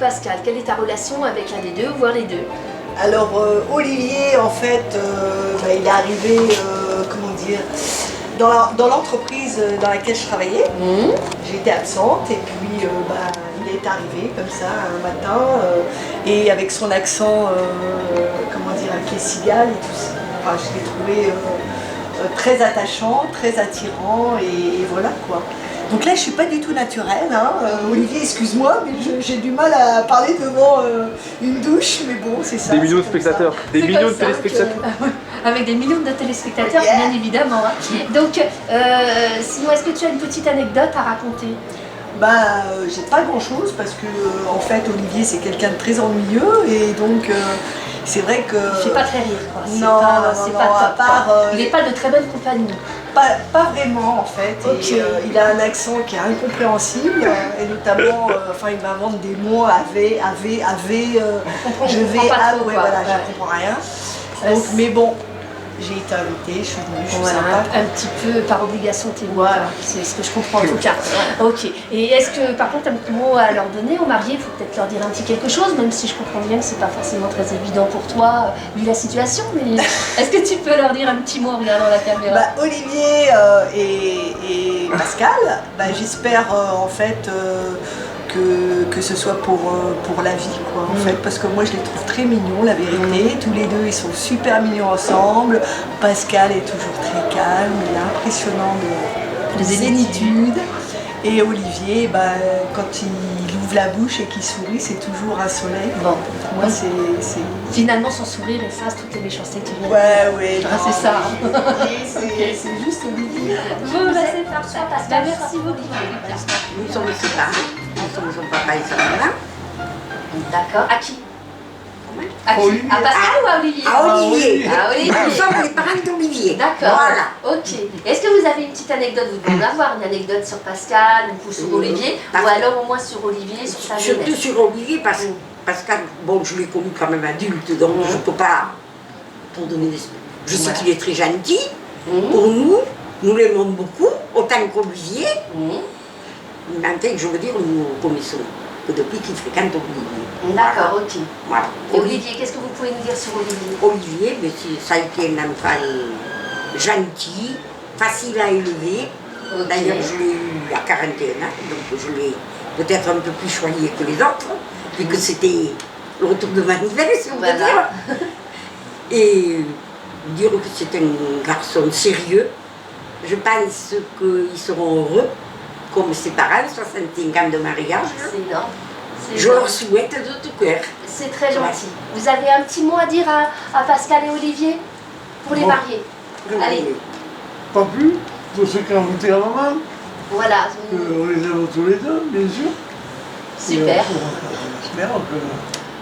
Pascal? Quelle est ta relation avec l'un des deux, voire les deux? Alors Olivier, en fait, il est arrivé, comment dire, dans l'entreprise dans laquelle je travaillais. J'étais absente et puis il est arrivé comme ça un matin et avec son accent, comment dire, qui est cigale et tout ça. Enfin, je l'ai trouvé très attachant, très attirant et voilà quoi. Donc là, je suis pas du tout naturelle, hein. Olivier, excuse-moi, mais j'ai du mal à parler devant une douche, mais bon, c'est ça. Des millions de spectateurs, des millions de téléspectateurs. Avec des millions de téléspectateurs, Yeah. bien évidemment. Hein. Donc, sinon, est-ce que tu as une petite anecdote à raconter? J'ai pas grand chose parce que en fait Olivier c'est quelqu'un de très ennuyeux et donc c'est vrai que. Il fait pas très rire, quoi. Non, C'est pas top, à part. il n'est pas de très bonne compagnie. Pas vraiment en fait. Okay. Et, il a un accent qui est incompréhensible et notamment, il m'invente des mots je comprends rien. Donc, mais bon, j'ai été invitée, je suis venue, je suis sympa. Un petit peu par obligation t'es venue, Voilà. c'est ce que je comprends en tout cas. Ok. Et est-ce que par contre tu as un petit mot à leur donner aux mariés? Il faut peut-être leur dire un petit quelque chose, même si je comprends bien que c'est pas forcément très évident pour toi vu la situation, mais est-ce que tu peux leur dire un petit mot en regardant la caméra? Olivier et Pascal, j'espère en fait que ce soit pour la vie quoi, en fait, parce que moi je les trouve très mignons, la vérité. Tous les deux ils sont super mignons ensemble. Pascal est toujours très calme, il est impressionnant de zénitude. Et Olivier, quand il ouvre la bouche et qu'il sourit, c'est toujours un soleil. Bon, pour moi c'est... Finalement son sourire efface toutes les méchancetés que tu viens de Ouais, dire. C'est ça. C'est juste Olivier. Bon, c'est parfait. Merci beaucoup. Nous sommes ses parents, nous sommes son papa et sa maman. D'accord. À qui? À qui? À Pascal ou à Olivier? À Olivier. À Olivier. Nous sommes les parents d'Olivier. D'accord. Voilà. Ok. Est-ce que vous avez une petite anecdote? Vous devez en avoir une anecdote sur Pascal ou sur Olivier, ou alors au moins sur Olivier, sur sa jeunesse? Surtout sur Olivier, parce que Pascal, bon, je l'ai connu quand même adulte, donc je ne peux pas pour donner des... Je sais qu'il est très gentil. Pour nous l'aimons beaucoup, autant qu'Olivier. Mais en fait, je veux dire, nous connaissons que depuis qu'il fréquente Olivier. D'accord, ok. Voilà. Et Olivier, qu'est-ce que vous pouvez nous dire sur Olivier? Olivier, ça a été un enfant gentil, facile à élever. Okay. D'ailleurs, je l'ai eu à 41 ans, donc je l'ai peut-être un peu plus choyé que les autres, puisque c'était le retour de manivelle, si on peut dire. Et dire que c'est un garçon sérieux, je pense qu'ils seront heureux, comme ses parents, 65 ans de mariage. C'est énorme. Je leur souhaite de tout cœur. C'est très gentil. Vous avez un petit mot à dire à Pascal et Olivier pour les mariés? Allez. Pas plus, pour ceux qui ont voté la maman. Voilà. On les aime tous les deux, bien sûr. Super.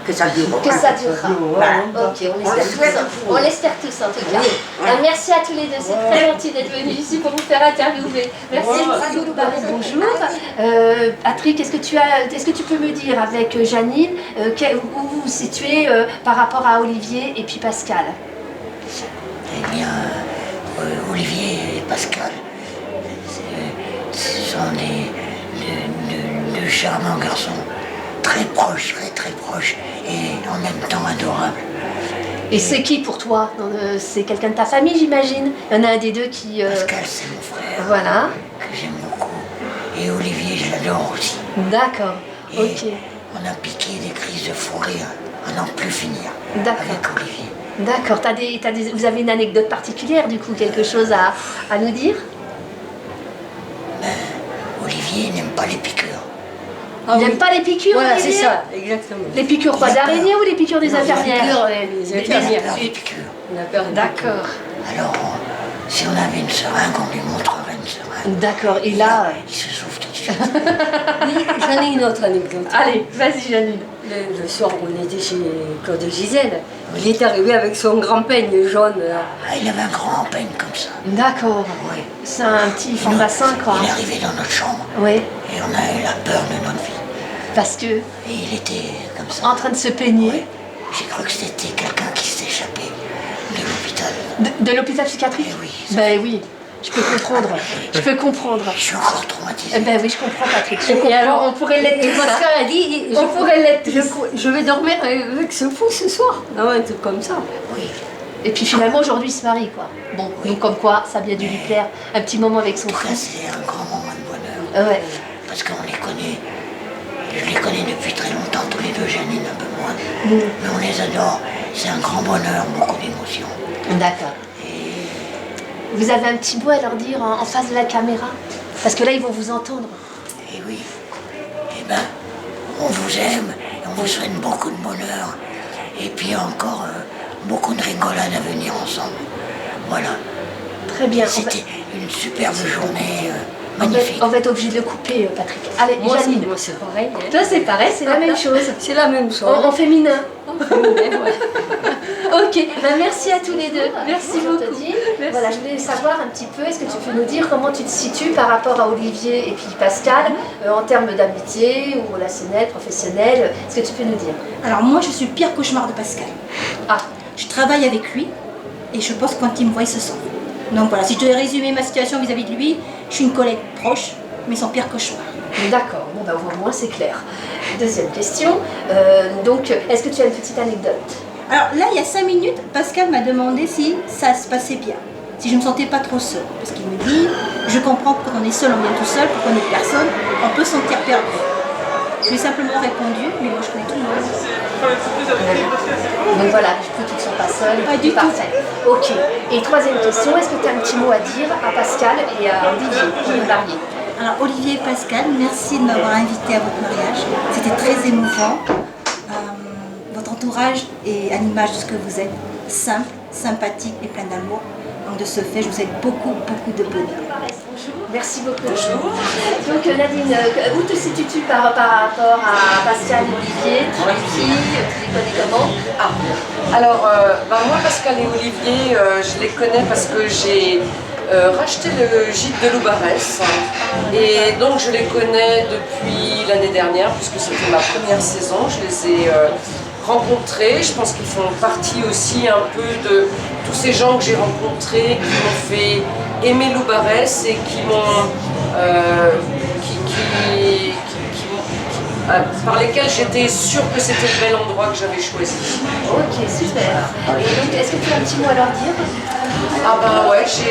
Que ça durera. Que ça durera. Voilà. Ok, on l'espère tous en tout cas. Merci à tous les deux, c'est très gentil d'être venus ici pour vous faire interviewer. Merci beaucoup. Bonjour. Patrick, est-ce que tu peux me dire avec Janine où vous vous situez par rapport à Olivier et puis Pascal? Eh bien, Olivier et Pascal, ce sont deux charmants garçons, très proches, très proches, et en même temps adorables. Et c'est qui pour toi? C'est quelqu'un de ta famille, j'imagine? Il y en a un des deux qui... Pascal, c'est mon frère, voilà. que j'aime beaucoup, et Olivier, je l'adore aussi. D'accord, Et ok. on a piqué des crises de fou rire à n'en plus finir D'accord. avec Olivier. D'accord, vous avez une anecdote particulière du coup, quelque chose à nous dire? Olivier n'aime pas les piqûres. Il n'aime pas les piqûres, Voilà, Olivier? c'est ça, exactement. Les piqûres quoi, d'araignées ou les piqûres des infirmières? Les Il a infirmières. peur des piqûres. On a peur des D'accord, Alors, si on avait une seringue, on lui montrerait une seringue. d'accord, et là... Il se sauve tout de suite. J'en ai une autre anecdote. Allez, vas-y Janine. Le soir, on était chez Claude et Gisèle. Il est arrivé avec son grand peigne jaune. Là. Ah, il avait un grand peigne comme ça. D'accord, Oui. c'est un petit fond bassin quoi. Il est arrivé dans notre chambre Oui, et on a eu la peur de notre vie. parce que, Et il était comme ça. en train de se peigner, Oui. J'ai cru que c'était quelqu'un qui s'était échappé de l'hôpital. de l'hôpital psychiatrique? Eh oui. Ben oui. Je peux comprendre. Je peux comprendre. Je suis encore traumatisée. Eh ben oui, je comprends, Patrick. Je Et comprends. alors, On pourrait l'être Et tous, hein. Pascal a dit, On pourrait l'être tous. je vais dormir avec ce fou ce soir. Non, un truc comme ça. Oui. Et puis finalement, aujourd'hui, il se marie, quoi. Bon, donc comme quoi, ça a bien dû lui plaire. Un petit moment avec son En tout cas, fils. c'est un grand moment de bonheur. Ah ouais. Parce qu'on les connaît. Je les connais depuis très longtemps, tous les deux, Janine un peu moins. Mm. Mais on les adore. C'est un grand bonheur, beaucoup d'émotions. D'accord. Vous avez un petit mot à leur dire en face de la caméra? Parce que là, ils vont vous entendre. Et oui. Eh ben, on vous aime et on vous souhaite beaucoup de bonheur. Et puis encore beaucoup de rigolades à venir ensemble. Voilà. Très bien. C'était une superbe journée On magnifique. va être obligé de le couper, Patrick. Allez, Moi, Janine. moi, c'est pareil. hein. Toi, c'est pareil, c'est la même chose. C'est la même chose. En féminin. Ouais. Ok, ben merci à tous les deux. Merci beaucoup. Voilà, je voulais savoir un petit peu, est-ce que tu peux nous dire comment tu te situes par rapport à Olivier et puis Pascal en termes d'amitié ou relationnel, professionnel? Est-ce que tu peux nous dire? Alors moi, je suis le pire cauchemar de Pascal. Ah, Je travaille avec lui et je pense que quand il me voit, il se sent. Donc voilà, si je devais résumer ma situation vis-à-vis de lui, je suis une collègue proche, mais son pire cauchemar. d'accord, bon ben au moins c'est clair. Deuxième question, donc est-ce que tu as une petite anecdote? Alors là, il y a 5 minutes, Pascal m'a demandé si ça se passait bien, si je ne me sentais pas trop seule. Parce qu'il me dit, je comprends que quand on est seul, on vient tout seul, quand on est personne, on peut se sentir perdu. Je lui ai simplement répondu, mais moi je connais tout le monde. Donc voilà, je peux qu'ils ne sont pas seuls. Pas du tout. Parfait. Ok. Et troisième question, est-ce que tu as un petit mot à dire à Pascal et à Olivier, qui est marié? Alors Olivier et Pascal, merci de m'avoir invité à votre mariage. C'était très émouvant. Votre entourage est à l'image de ce que vous êtes, simple, sympathique et plein d'amour. Donc de ce fait, je vous souhaite beaucoup, beaucoup de bonheur. Merci beaucoup. Bonjour. Donc Nadine, où te situes-tu par rapport à Pascal et Olivier? Tu es qui? Tu les connais comment? Alors, moi, Pascal et Olivier, je les connais parce que j'ai racheté le gîte de Loubarès. Et donc, je les connais depuis l'année dernière, puisque c'était ma première saison. Je les ai rencontrés. Je pense qu'ils font partie aussi un peu de tous ces gens que j'ai rencontrés, qui m'ont fait aimer Loubarès et qui m'ont... par lesquels j'étais sûre que c'était le bel endroit que j'avais choisi. Ok, super. Et donc, est-ce que tu as un petit mot à leur dire? Ah ben ouais, je suis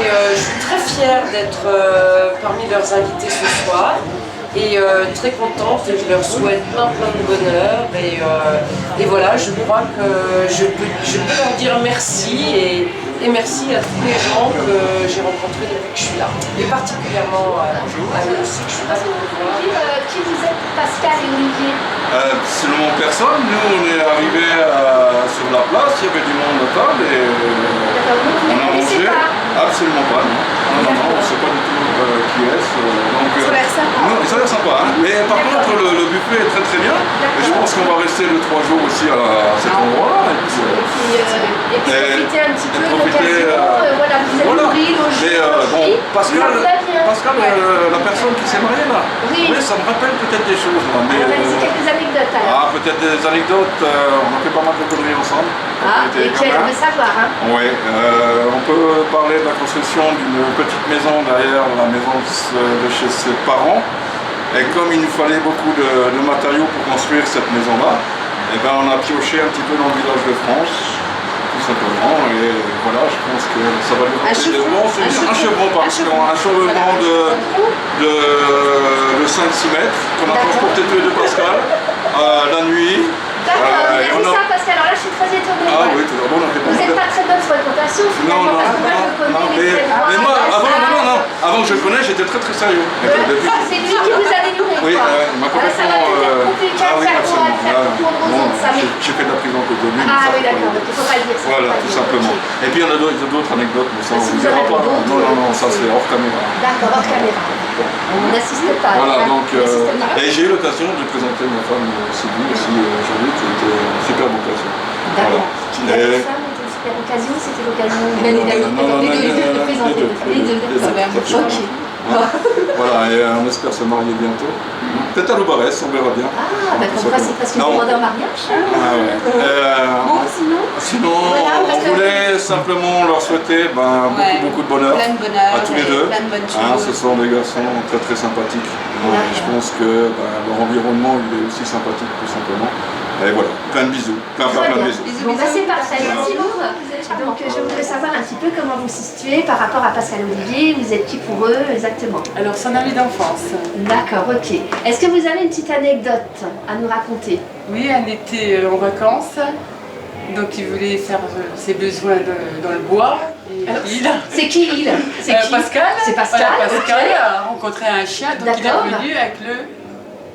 très fière d'être parmi leurs invités ce soir et très contente et je leur souhaite plein de bonheur et voilà, je crois que je peux leur dire merci et merci à tous les gens que j'ai rencontrés depuis que je suis là. Et particulièrement à eux aussi que je suis ravie de voir. Qui vous êtes, Pascal et Olivier? Absolument personne. Nous, on est arrivés sur la place, il y avait du monde à table et on a mangé. Absolument pas, non. Non, on ne sait pas du tout qui est-ce. Ça a l'air sympa. Non, ça a l'air sympa, hein. Mais par contre, le buffet est très très bien. Et je pense qu'on va rester le 3 jours aussi à cet endroit-là. Et puis profiter un petit peu de profiter, l'occasion. Voilà, vous êtes nourris, logés, bon, Pascal, Ouais. la personne qui s'est mariée là, Oui. ça me rappelle peut-être des choses. Là, mais, Analysez quelques anecdotes alors. peut-être des anecdotes. On a fait pas mal de conneries ensemble. Et puis elle veut savoir. Hein. Oui, on peut parler de la construction d'une petite maison derrière la maison de chez ses parents. Et comme il nous fallait beaucoup de matériaux pour construire cette maison-là, eh ben, on a pioché un petit peu dans le village de France, tout simplement. Et voilà, je pense que ça va nous rappeler des bons. Un chevron, un chevron de 5-6 mètres qu'on a transporté tous les deux Pascal la nuit. D'accord, vous avez vu ça parce que alors là je suis très étonnée. Ah oui, tout d'abord on a fait Vous n'êtes pas très bonne fréquentation finalement, parce que moi je connais les mais moi, avant que je le connaisse, j'étais très très sérieux. C'est lui qui vous a délivré Oui, quoi. ma Alors, ça va peut-être être compliqué à faire comprendre aux autres, ça, mais... J'ai fait de la prison côté de lui. Ah oui d'accord, donc il ne faut pas le dire ça. Voilà, tout simplement. Et puis il y en a d'autres anecdotes, mais ça on Si ne vous dira en avez pas. d'autres, Non, ça c'est hors caméra. D'accord, hors caméra. On n'assiste pas. Voilà, donc, N'assiste pas. et j'ai eu l'occasion de présenter ma femme Sylvie aussi aujourd'hui, qui était une superbe occasion. D'accord. Qui Et- avait ça, c'était une super occasion, c'était l'occasion Non, non, les deux. les deux. Ok. Voilà, et on espère se marier bientôt. Peut-être à Loubarès, on verra bien. Ah, bah comme quoi c'est parce que vous demandez en mariage. Ah ouais. Bon, sinon voilà, on voulait simplement leur souhaiter beaucoup de bonheur, Plein de bonheur, à tous les deux. plein de bonnes choses. Ce sont des garçons très très sympathiques. Je pense que leur environnement il est aussi sympathique tout simplement. Et voilà, plein de bisous, plein de bisous. Bon, bah c'est parfait, merci beaucoup. Donc je voudrais savoir un petit peu comment vous vous situez par rapport à Pascal Olivier, vous êtes qui pour eux exactement? Alors, son ami d'enfance. D'accord, ok. Est-ce que vous avez une petite anecdote à nous raconter? Oui, elle était en vacances, donc il voulait faire ses besoins dans le bois. C'est qui il? C'est qui? Pascal. C'est Pascal. Voilà, Pascal okay. a rencontré un chien, donc il est venu avec le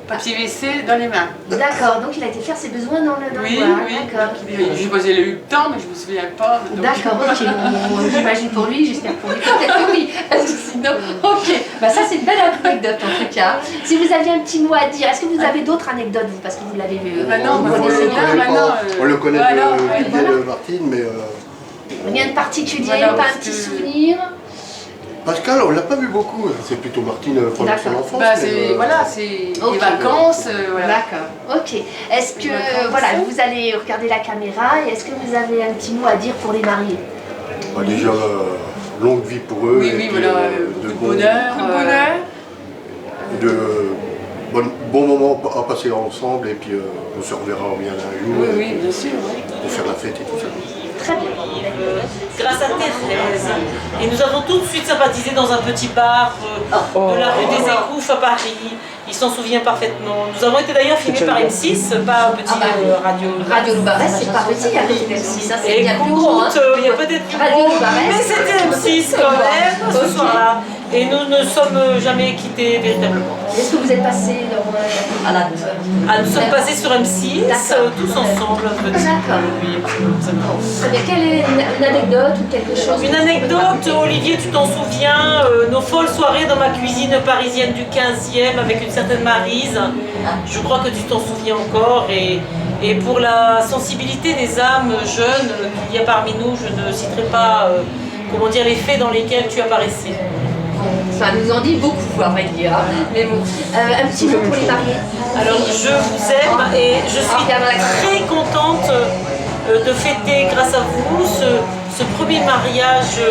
papier WC dans les mains. D'accord, donc il a été faire ses besoins dans le bois. Oui. D'accord. Je sais pas si elle a eu le temps, mais je me souviens pas. D'accord, ok. Bon, j'imagine pour lui, j'espère pour lui. Peut-être que oui, parce que sinon, ok. Bah ça c'est une belle anecdote en tout cas. Si vous aviez un petit mot à dire, est-ce que vous avez d'autres anecdotes vous, parce que vous l'avez vu? On le connaît de Martine, mais... Rien de particulier, pas un petit souvenir? Pascal, on l'a pas vu beaucoup, c'est plutôt Martine pendant son enfance. C'est les vacances. Voilà. D'accord, ok. Est-ce que, voilà, vous allez regarder la caméra et est-ce que vous avez un petit mot à dire pour les mariés? Déjà, longue vie pour eux. Oui, voilà, de bonheur. De bons moments à passer ensemble et puis on se reverra bien un jour. Oui, bien sûr. Pour faire la fête et tout ça. Très bien. Grâce à Thérèse. Et nous avons tout de suite sympathisé dans un petit bar de la rue des Écouffes à Paris. Il s'en souvient parfaitement. Nous avons été d'ailleurs filmés par M6, pas petit Radio. Radio Loubarès, c'est pas petit avec M6, ça c'est bien plus gros. Il y a peut-être plus gros, mais c'était M6 quand même ce soir-là. Et nous ne sommes jamais quittés véritablement. Est-ce que vous êtes passés à la... Nous sommes passés sur M6, tous ensemble. D'accord. Très bien. Quelle est une anecdote ou quelque chose? Une anecdote, Olivier, tu t'en souviens, nos folles soirées dans ma cuisine parisienne du 15e avec une certaine Maryse. Je crois que tu t'en souviens encore. Et pour la sensibilité des âmes jeunes qu'il y a parmi nous, je ne citerai pas les faits dans lesquels tu apparaissais. Ça nous en dit beaucoup, à vrai dire. Mais bon, un petit mot pour les mariés. Alors, je vous aime et je suis très contente de fêter grâce à vous ce premier mariage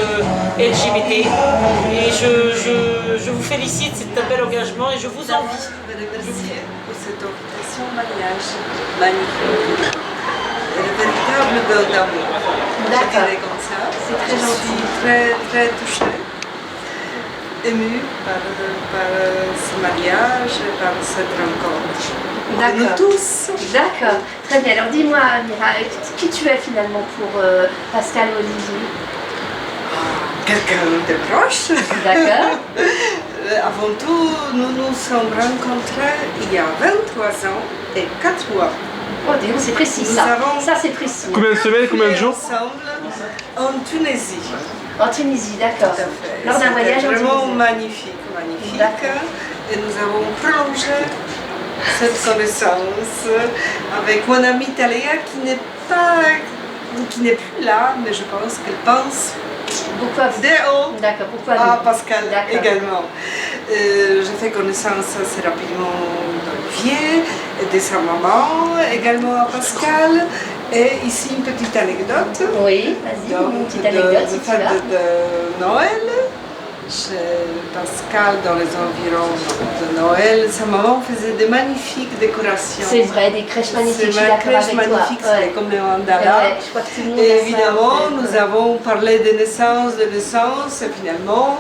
LGBT. Et je vous félicite, c'est un bel engagement et je vous envie. Merci pour cette invitation au mariage magnifique. Et le véritable beau d'amour. D'accord. C'est très gentil. Je suis très, très touchée, émue par ce mariage, par cette rencontre. D'accord. Nous tous. D'accord. Très bien. Alors dis-moi, Mira, qui tu es finalement pour Pascal Olivier? Quelqu'un de proche. D'accord. Avant tout, nous nous sommes rencontrés il y a 23 ans et 4 mois. Oh, dis donc, c'est précis ça. Ça, c'est précis. Combien de semaines, combien de jours? Ensemble en Tunisie. En Tunisie, d'accord. Lors d'un voyage en Tunisie. Vraiment magnifique. Et nous avons prolongé cette connaissance avec mon amie Talia qui n'est plus là, mais je pense qu'elle pense beaucoup à vous. D'accord, pourquoi à Pascal également. J'ai fait connaissance assez rapidement d'Olivier et de sa maman, également à Pascal. Et ici une petite anecdote. Oui, vas-y, une petite anecdote si tu as. De Noël. Chez Pascal, dans les environs de Noël, sa maman faisait de magnifiques décorations. C'est vrai, des crèches magnifiques, je suis d'accord avec toi. C'était comme les mandalas. Et évidemment, nous avons parlé des naissances, et finalement,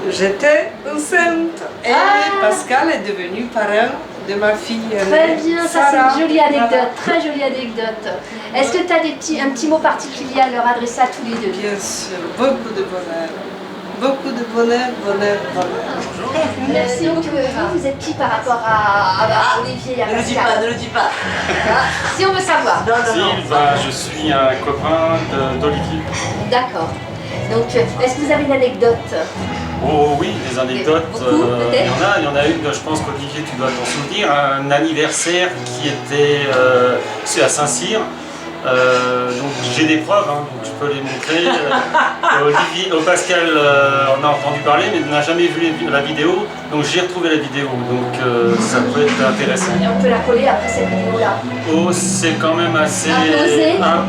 j'étais enceinte. Et Pascal est devenu parrain de ma fille. Très bien, ça c'est une jolie anecdote, très jolie anecdote. Est-ce que tu as un petit mot particulier à leur adresser à tous les deux? Bien sûr, beaucoup de bonheur. Beaucoup de bonheur. Merci beaucoup. Vous êtes qui par rapport à Olivier et à Pascal? Ne le dis pas. Si on veut savoir. Je suis un copain d'Olivier. D'accord. Donc, est-ce que vous avez une anecdote? Oh oui, des anecdotes. Il y en a une, je pense qu'Olivier, tu dois t'en souvenir, un anniversaire qui était à Saint-Cyr. Donc j'ai des preuves, hein, donc je peux les montrer. Pascal en a entendu parler, mais n'a jamais vu la vidéo, donc j'ai retrouvé la vidéo, donc ça peut être intéressant. Et on peut la coller après cette vidéo-là. Oh, c'est quand même assez... Un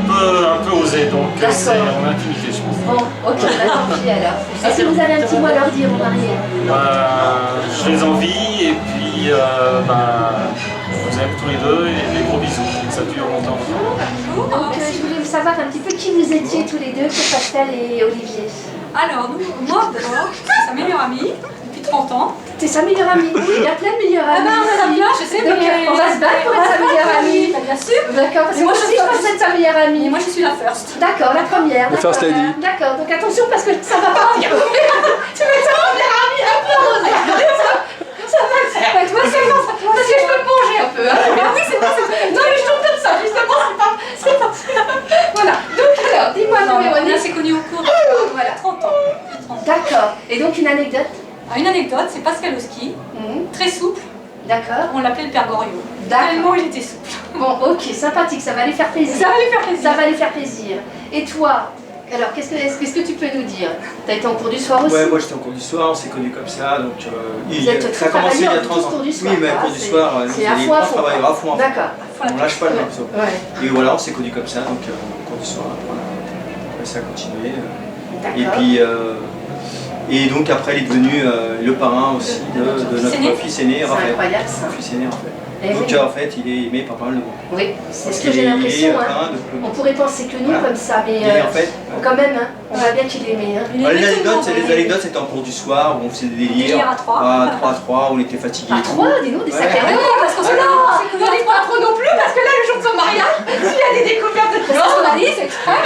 peu osé, donc c'est en intimité, je pense. Bon, ok, tant pis alors. Est-ce que vous avez un petit mot à leur dire, mon mari? Je les envie, et puis je vous aime tous les deux, et des gros bisous, et que ça dure longtemps. Donc je voulais savoir un petit peu qui vous étiez tous les deux, Pascal et Olivier. Alors, moi d'abord, je suis sa meilleure amie depuis 30 ans. T'es sa meilleure amie? Oui, il y a plein de meilleures amies. Ah ben, on bien, je sais, donc, mais... on va se battre pour être sa meilleure amie. Bien sûr. D'accord, parce que moi aussi je pense être sa meilleure amie. Et moi je suis la first. D'accord, la première. La first lady. D'accord, donc attention parce que ça va partir. Tu vas être sa première amie un peu rosée. Ça va le faire. Moi, c'est bon, parce que je peux me manger un peu. Ah oui, c'est bon. Non, mais je tombe comme ça, justement, c'est pas. Voilà. Donc, alors, dis-moi, non, Véronique. On s'est connus au cours de voilà. 30 ans. D'accord. Et donc, une anecdote? Une anecdote, c'est Pascal au ski, très souple. D'accord. On l'appelait le Père Goriot. D'accord. Il était souple. Bon, ok, sympathique, ça va lui faire plaisir. Ça va lui faire plaisir. Ça va lui faire plaisir. Et toi? Alors, qu'est-ce que tu peux nous dire? Tu as été en cours du soir aussi? Ouais, moi j'étais en cours du soir, on s'est connus comme ça, donc ça a commencé il y a 30 ans. Cours du soir, oui, mais cours du soir, c'est à fond. on travaille à fond. D'accord. On lâche pas le morceau. Ouais. Et voilà, on s'est connus comme ça, donc au cours du soir, après ça a continué. Et puis, et donc après il est devenu le parrain aussi de notre fils aîné, Raphaël. C'est incroyable ça. Mon fils aîné, Raphaël. Et donc oui. en fait, il est aimé par pas mal de monde. Oui, c'est ce que j'ai l'impression. Hein. On pourrait penser que nous comme ça, mais en fait, quand même, hein, on voit bien qu'il est aimé. Hein. Les anecdotes, c'était en cours du soir où on faisait des délires. À 3. À 3, on était fatigués. À 3, dis-nous, des sacrés. Parce qu'on s'est on n'est pas trop non plus, parce que là, le jour de son mariage, s'il y a des découvertes de tout ça, on a dit, c'est exprès.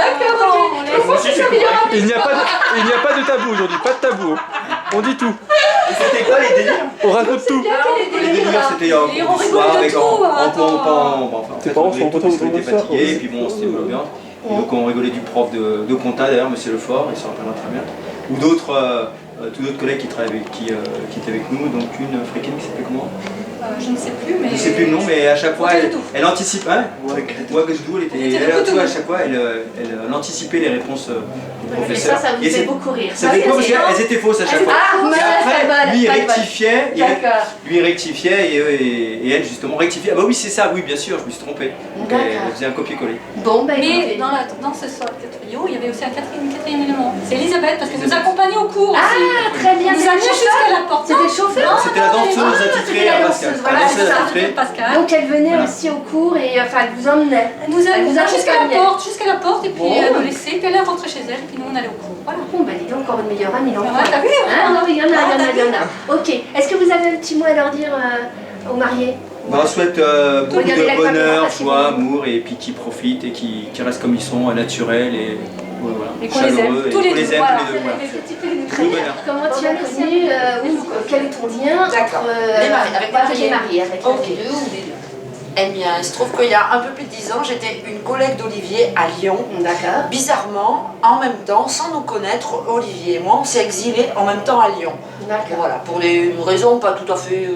D'accord, ok. Il n'y a pas de tabou aujourd'hui, pas de tabou. On dit tout. C'était quoi les délires? On raconte tout. Les délires, c'était en cours du soir avec Tes parents sont contents on était fatigués, et puis bon, c'était une ambiance. Et donc on rigolait du prof de compta d'ailleurs, monsieur Lefort, il s'en rappellera très bien. Ou d'autres collègues qui étaient avec nous, donc une africaine qui s'appelait comment? Je ne sais plus, mais... Je ne sais plus le nom, mais à chaque fois, elle anticipe. Hein, Ouagadougou, à chaque fois, elle anticipait les réponses du professeur. Ça vous fait beaucoup rire. Ça fait quoi? Parce qu'elles étaient fausses à chaque fois. Après, lui, il rectifiait, et elle, justement, rectifiait. Ah bah oui, c'est ça, oui, bien sûr, je me suis trompé. Donc elle faisait un copier-coller. Bon, bah mais dans ce trio, il y avait aussi un quatrième élément. C'est Elisabeth, parce qu'elle nous accompagnait au cours aussi. Ah, très bien. Nous allions jusqu'à la porte. C'était le chauffeur? C'était la danseuse attitrée à Pascal. Voilà, c'est ça. Donc elle venait aussi au cours et enfin elle vous emmenait. Elle nous a jusqu'à la porte, et puis elle nous laissait, puis elle est rentrée chez elle, et puis nous on allait au cours. Voilà. Bon, bah dis donc, encore une meilleure amie. T'as vu? Non, il y en a. Ok. Est-ce que vous avez un petit mot à leur dire aux mariés? On souhaite beaucoup de bonheur, joie, amour, et puis qu'ils profitent et qui restent comme ils sont, naturels et chaleureux. Tous les deux. Comment tu as connu, quel est ton lien avec les mariés, avec les deux ou les deux? Eh bien, il se trouve qu'il y a un peu plus de 10 ans, j'étais une collègue d'Olivier à Lyon. D'accord. Bizarrement, en même temps, sans nous connaître, Olivier et moi, on s'est exilés en même temps à Lyon. D'accord. Voilà, pour des raisons pas tout à fait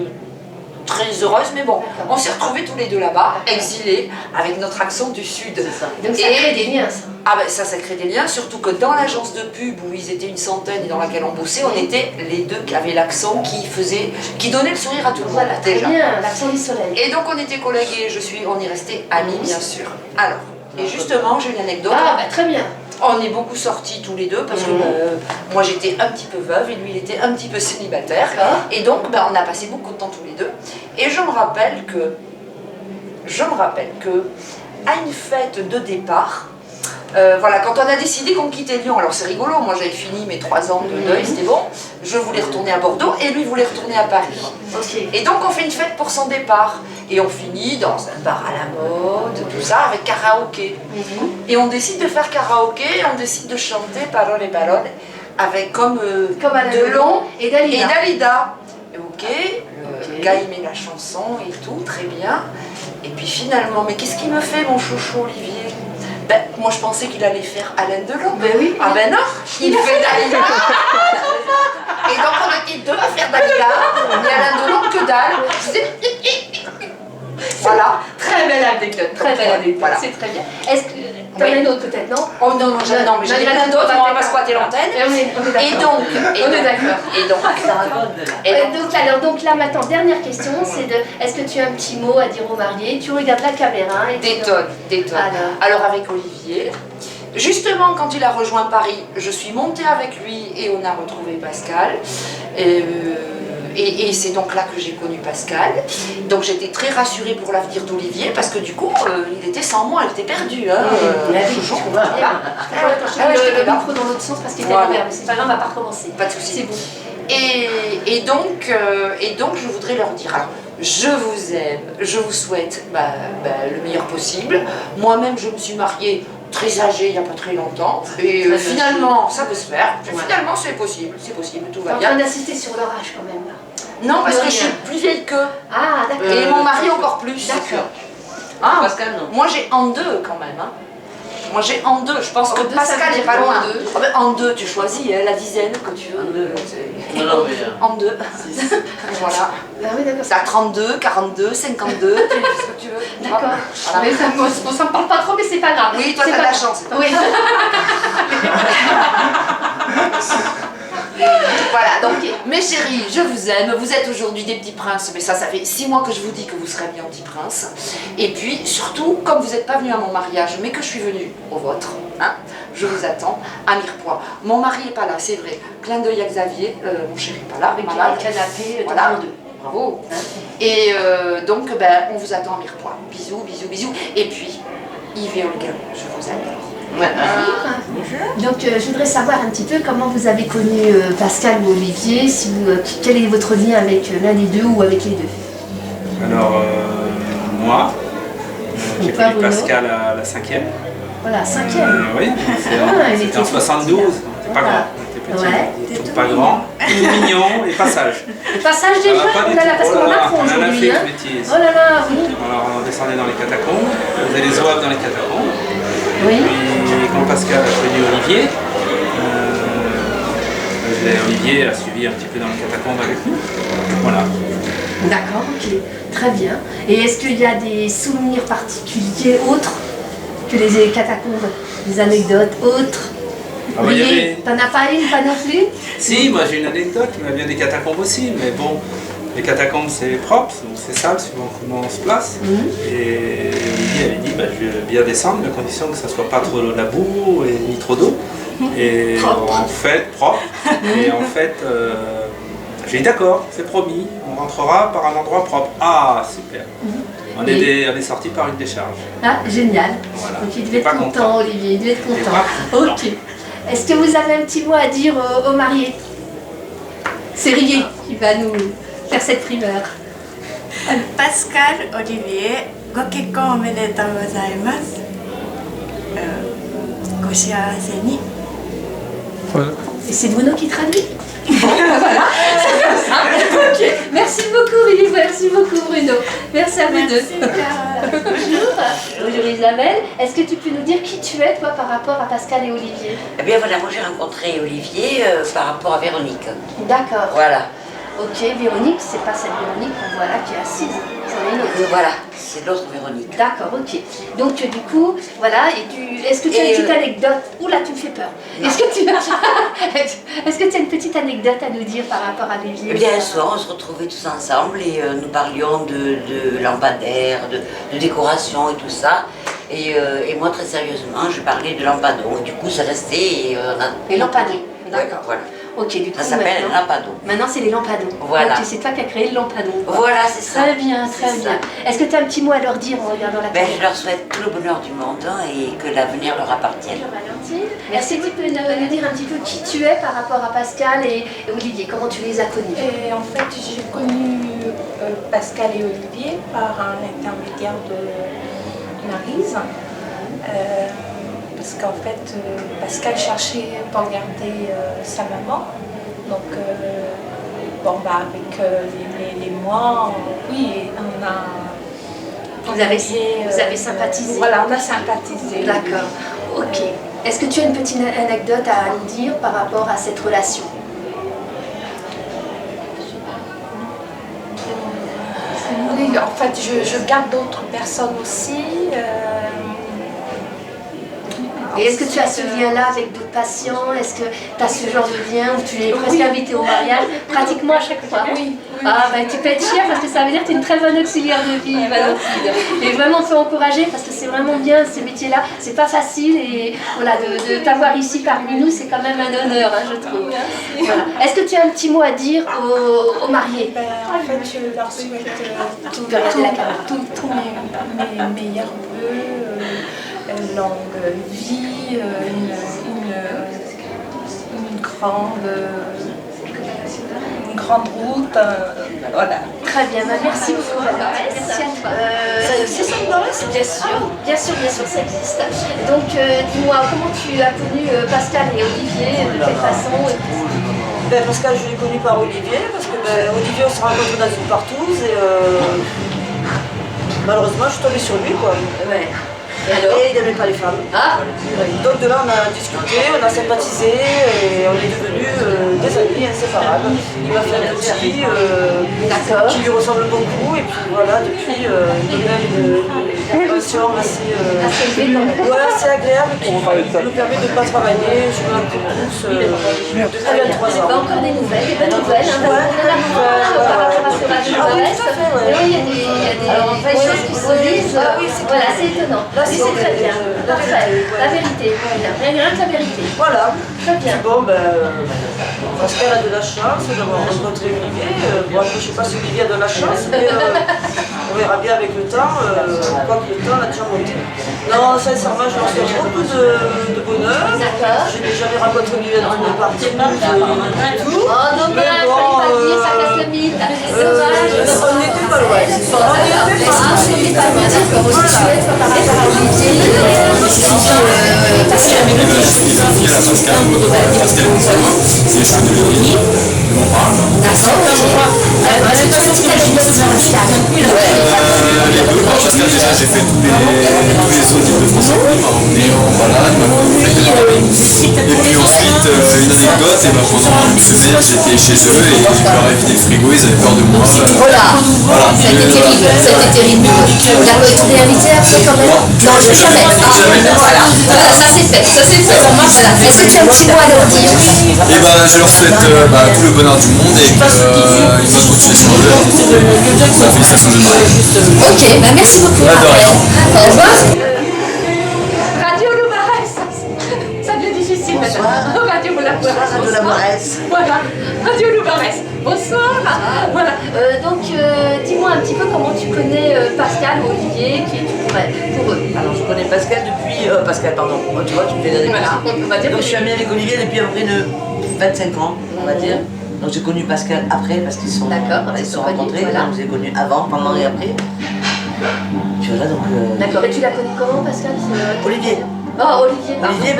très heureuses, mais bon, on s'est retrouvés tous les deux là-bas, exilés, avec notre accent du Sud. Donc ça crée des liens, ça. Ah ben ça crée des liens, surtout que dans l'agence de pub où ils étaient une centaine et dans laquelle on bossait, on était les deux qui avaient l'accent qui donnait le sourire à tout le monde. Voilà, déjà. Très bien, l'accent du soleil. Et donc on était collègues et on y restait amis bien sûr. Alors, et justement j'ai une anecdote. Ah bah très bien. On est beaucoup sortis tous les deux parce que moi j'étais un petit peu veuve et lui il était un petit peu célibataire. Et donc on a passé beaucoup de temps tous les deux. Et je me rappelle que à une fête de départ, voilà, quand on a décidé qu'on quittait Lyon, alors c'est rigolo, moi j'avais fini mes 3 ans de deuil, c'était bon, je voulais retourner à Bordeaux et lui voulait retourner à Paris. Okay. Et donc on fait une fête pour son départ et on finit dans un bar à la mode, tout ça, avec karaoké. Et on décide de faire karaoké, on décide de chanter Parole et Parole avec comme Delon et Dalida. Ok, le gars il met la chanson et tout, très bien. Et puis finalement, mais qu'est-ce qu'il me fait mon chouchou Olivier? Ben, moi je pensais qu'il allait faire Alain Delon. Ben oui. Ah ben non, il fait Dalida. Et donc on était deux à faire Dalida, mais Alain Delon que dalle. Voilà, très belle anecdote. Très belle anecdote, Voilà. c'est très bien. Est-ce que t'en as une autre peut-être, non? Oh non, non, mais j'en ai plein d'autres, on va pas squatter l'antenne. On est d'accord. Donc là maintenant, dernière question, c'est de, est-ce que tu as un petit mot à dire aux mariés? Tu regardes la caméra et Des tonnes. Alors avec Olivier, justement quand il a rejoint Paris, je suis montée avec lui et on a retrouvé Pascal. Et c'est donc là que j'ai connu Pascal. Donc j'étais très rassurée pour l'avenir d'Olivier parce que du coup, il était sans moi, il était perdu. Hein, toujours. Voilà. Je te micro dans l'autre sens parce qu'il était ouvert, mais c'est pas grave, on va pas recommencer. Pas de soucis. C'est bon. Et donc je voudrais leur dire, alors, je vous aime, je vous souhaite le meilleur possible. Moi-même, je me suis mariée très âgée il n'y a pas très longtemps. Et finalement, ça peut se faire. Finalement, c'est possible, tout va bien. Tu es en train d'insister sur leur âge quand même là. Non, parce que je suis plus vieille qu'eux. Ah, d'accord. Et mon mari encore plus. D'accord. Ah, Pascal, non. Moi, j'ai en deux quand même. Hein. Moi, j'ai en deux. Je pense que Pascal n'est pas loin. En deux, tu choisis la dizaine que tu veux. En deux. Voilà. T'as 32, 42, 52, tu fais ce que tu veux. D'accord. Mais ça me parle pas trop, mais c'est pas grave. Oui, toi, t'as de la chance. Oui. Voilà, donc mes chéris, je vous aime, vous êtes aujourd'hui des petits princes, mais ça fait 6 mois que je vous dis que vous serez bien petits princes. Et puis surtout, comme vous n'êtes pas venus à mon mariage, mais que je suis venue au vôtre, hein, je vous attends à Mirepoix. Mon mari n'est pas là, c'est vrai. Clin d'œil à Xavier, mon chéri n'est pas là, avec malade. le canapé, voilà. Bravo. Et donc, on vous attend à Mirepoix. Bisous, bisous, bisous. Et puis, Yves et Olga, je vous adore. Donc je voudrais savoir un petit peu comment vous avez connu Pascal ou Olivier, si quel est votre lien avec l'un des deux ou avec les deux? Alors moi, j'ai connu Pascal à la 5e. Voilà, 5e. Oui, c'était en 72, c'était pas grand, on était petit, ouais. Pas grand, tout mignon et passage. Le passage déjà, parce qu'on apprend aujourd'hui. On a fait une bêtise. Oh là là, oui. Alors on descendait dans les catacombes, on faisait les zouaves dans les catacombes. Oui. Et quand Pascal a connu Olivier, Olivier a suivi un petit peu dans les catacombes avec nous. Voilà. D'accord, ok. Très bien. Et est-ce qu'il y a des souvenirs particuliers autres que les catacombes? Des anecdotes autres? Ah bah, t'en as pas une, pas non plus? Si, moi j'ai une anecdote, mais elle vient des catacombes aussi, mais bon, les catacombes c'est propre, donc c'est sale suivant comment on se place. Et Olivier avait dit, je vais bien descendre, mais à condition que ça soit pas trop de la boue et ni trop d'eau. Et en fait, propre. Et en fait, j'ai dit d'accord, c'est promis, on rentrera par un endroit propre. Ah, super. On est sorti par une décharge. Ah, génial. Voilà. Donc il devait être content, Olivier, il devait être content. Ok. Est-ce que vous avez un petit mot à dire aux mariés? C'est Rié qui va nous faire cette primeur. Pascal, Olivier, Gokekon omedetou gozaimasu. Goshawase ni. Et c'est Bruno qui traduit? Voilà. Ok. Merci beaucoup, Rié, merci beaucoup, Bruno. Merci à vous deux. Bonjour Isabelle, est-ce que tu peux nous dire qui tu es toi par rapport à Pascal et Olivier? Eh bien voilà, moi j'ai rencontré Olivier par rapport à Véronique. D'accord. Voilà. Ok, Véronique, c'est pas cette Véronique qu'on voit là qui est assise, c'en est une autre. Voilà, c'est l'autre Véronique. D'accord, ok. Donc du coup, voilà, est-ce que tu as une petite anecdote? Oula, tu me fais peur. Est-ce que tu as une petite anecdote à nous dire par rapport à Olivier? Eh bien un soir, on se retrouvait tous ensemble et nous parlions de lampadaires, de décoration et tout ça. Et moi, très sérieusement, je parlais de lampadons. Du coup, ça restait et on a... Les lampadons, d'accord. Voilà. Ok, du coup, ça s'appelle un lampadon. Maintenant, c'est les lampadons. Voilà. Donc, c'est toi qui as créé le lampadon. Voilà, c'est ça. Très bien, très bien. Est-ce que tu as un petit mot à leur dire en regardant la caméra? Je leur souhaite tout le bonheur du monde et que l'avenir leur appartienne. Merci. Tu peux nous dire un petit peu qui tu es par rapport à Pascal et Olivier? Comment tu les as connus? En fait, j'ai connu Pascal et Olivier par un intermédiaire de Maryse. Parce qu'en fait, Pascal cherchait pour garder sa maman. Donc, avec les mois, oui, on a... Vous avez sympathisé? Voilà, on a sympathisé. D'accord, ok. Est-ce que tu as une petite anecdote à nous dire par rapport à cette relation? en fait, je garde d'autres personnes aussi. Et est-ce que tu as ce lien-là avec d'autres patients? Est-ce que tu as ce genre de lien où tu es presque invité au mariage, pratiquement à chaque fois? Oui. Ah, bah, tu peux être fière parce que ça veut dire que tu es une très bonne auxiliaire de vie, Valentine. Et vraiment, il faut encourager parce que c'est vraiment bien ces métiers-là. C'est pas facile et voilà, de t'avoir ici parmi nous, c'est quand même un honneur, hein, je trouve. Voilà. Est-ce que tu as un petit mot à dire aux mariés? En fait, je leur souhaite tous mes meilleurs vœux. Une longue vie, une grande route, voilà. Très bien, bah merci beaucoup. Merci à toi. C'est San Boris? Bien sûr, ça existe. Donc dis-moi, comment tu as connu Pascal et Olivier, de quelle façon? Pascal, je l'ai connu par Olivier, parce que Olivier, on se rencontre dans une partouze et malheureusement, je suis tombée sur lui, quoi. Ouais. Et il n'aimait pas les femmes. Donc de là on a discuté, on a sympathisé et on est devenus des amis inséparables. Il m'a fait un petit qui lui ressemble beaucoup et puis voilà, depuis il a une relation assez agréable qui nous permet de ne pas travailler. Je me tous depuis 23 ans. Encore des nouvelles, des bonnes nouvelles. Par rapport à ce radio Bucarest. Oui, il y a des choses qui se disent. Voilà, c'est étonnant. C'est très bien, parfait, la vérité, rien que la vérité. Voilà, très bien. Bon, Pascal a de la chance d'avoir rencontré Olivier. Bon, je ne sais pas si Olivier a de la chance, mais on verra bien avec le temps, quoique le temps l'a déjà monté. Non, sincèrement, je leur souhaite beaucoup de bonheur. Je n'ai jamais rencontré Olivier dans une partie du tout. Oh, dommage, il fallait pas le dire, ça casse le mythe. Dommage. On n'était pas loin. Pascal, déjà j'ai fait tous les autres types de France en ligne, m'a emmené en balade, m'a fait de la marine. Et puis ensuite, une anecdote, et pendant une semaine j'étais chez eux et je leur ai vidé le frigo, ils avaient peur de moi. Voilà, c'était terrible, c'était terrible. Tu t'es invité après quand même? Non, jamais. Voilà, ça c'est fait, Est-ce que tu as un petit mot à leur dire? Et je leur souhaite tout le bonheur du monde et qu'ils doivent continuer sur eux. Félicitations de mariage. Ok, merci beaucoup. Au revoir. Radio Bucarest, ça devient difficile maintenant. Radio Bucarest. Voilà, Radio Bucarest. Bonsoir. Voilà. Donc, dis-moi un petit peu comment tu connais Pascal ou Olivier, qui est pour eux. Alors, je connais Pascal depuis. Pardon. Tu vois, tu me fais des années. Donc, je suis amie avec Olivier depuis à peu près 25 ans, on va dire. Donc j'ai connu Pascal après parce qu'ils se sont rencontrés, voilà. Donc j'ai connu avant, pendant et après. Puis voilà donc. D'accord, et tu l'as connu comment Pascal? Olivier. Oh Olivier, pardon. Olivier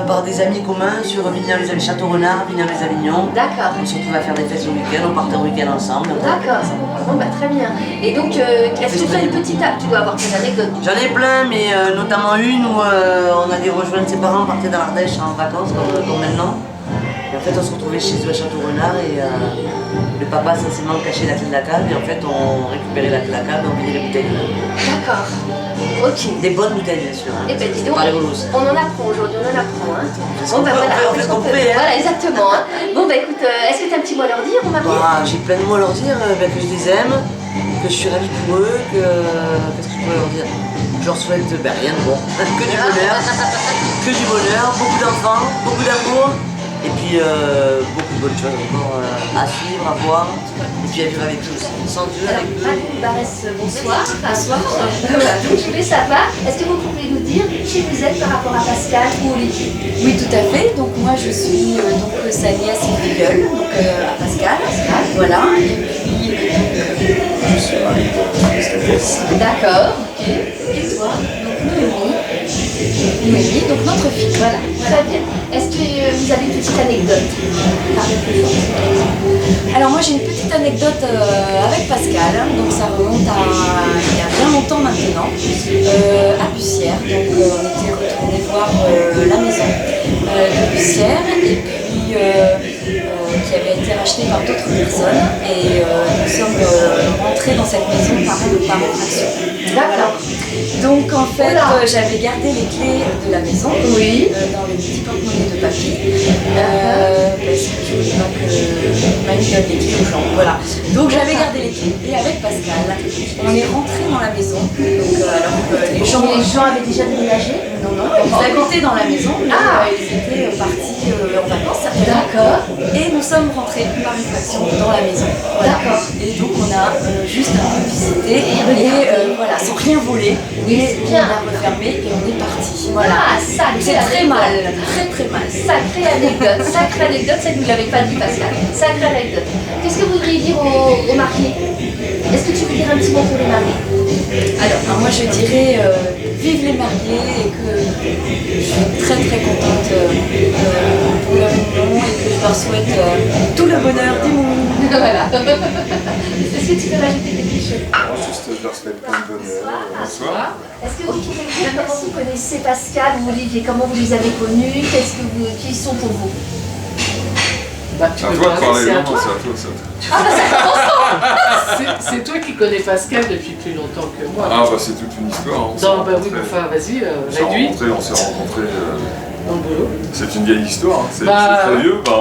par des amis communs sur Vignan-les-Avignon, Château-Renard, Vignan-les-Avignon. D'accord. On se retrouvait à faire des fêtes le week-end, on partait au week-end ensemble. D'accord, bon très bien. Et donc est-ce que tu as une petite tu dois avoir plein d'anecdotes? J'en ai plein, mais notamment une où on allait rejoindre ses parents, on partait dans l'Ardèche en vacances comme maintenant. Et en fait, on se retrouvait chez eux à Château-Renard et le papa censément cachait la clé de la cave et en fait, on récupérait la clé de la cave et on vidait les bouteilles. D'accord. Ok. Des bonnes bouteilles, bien sûr. Eh ben dis donc, on en apprend aujourd'hui, on en apprend. Hein. Bon, voilà, exactement. Hein. Bon, écoute, est-ce que tu as un petit mot à leur dire, on va dire? J'ai plein de mots à leur dire, que je les aime, que je suis ravie pour eux, que. Qu'est-ce que je pourrais leur dire? Je leur souhaite rien de bon, que du bonheur, beaucoup d'enfants, beaucoup d'amour. Et puis beaucoup de bonnes choses encore à suivre, à voir, et puis à vivre avec eux aussi. Sans Dieu, avec eux. Bonsoir. Bonsoir. Voilà, donc je voulais savoir, est-ce que vous pouvez nous dire qui vous êtes par rapport à Pascal ou Olivier? Oui, tout à fait. Donc moi je suis sa nièce filleule, donc à Pascal. Voilà. Et puis je suis mari de Stéphane. D'accord, ok. Et toi? Noémie, donc notre fille. Voilà, très bien. Est-ce que vous avez une petite anecdote? Alors moi j'ai une petite anecdote avec Pascal, donc ça remonte à il y a bien longtemps maintenant, à Bussière. Donc on était retourné voir la maison de Bussière et puis qui avait été rachetée par d'autres personnes et nous sommes rentrés dans cette maison par effraction. D'accord. Donc en fait, j'avais gardé les clés de la maison dans le petit porte-monnaie de papier parce que je voulais pas que mamie donne les clés aux gens. Voilà. Donc j'avais gardé les clés et avec Pascal, on est rentré dans la maison. Donc alors que les gens avaient déjà déménagé. Non, ils habitaient dans la maison. Ils étaient partis en vacances certainement. D'accord. Et nous sommes rentrés par effraction dans la maison. Voilà. D'accord. Et donc on a juste un peu visité et voilà, sans rien voler. Et on a refermé et on est parti. Voilà. C'est très mal, très mal. Sacrée anecdote, ça que vous ne l'avez pas dit Pascal. Sacrée anecdote. Qu'est-ce que vous voudriez dire aux mariés? Est-ce que tu veux dire un petit mot pour les mariés? Alors moi je dirais vive les mariés et que je suis très contente pour leur union et que je leur souhaite tout le bonheur du monde. Voilà. Est-ce que tu peux rajouter quelque chose? Juste, je leur souhaite plein de bonheur. Bonsoir. Est-ce que vous pouvez dire comment vous connaissez Pascal ou Olivier? Comment vous les avez connus? Qui sont pour vous? Bah, tu à peux toi de parler, c'est à non, toi. c'est à toi, c'est à toi. Ah bah ça commence. C'est toi qui connais Pascal depuis plus longtemps que moi. Ah bah c'est toute une histoire. Hein. Non, bah oui, enfin vas-y, réduis. On s'est rencontrés. Dans le boulot. C'est une vieille histoire, hein. C'est très vieux. Bah,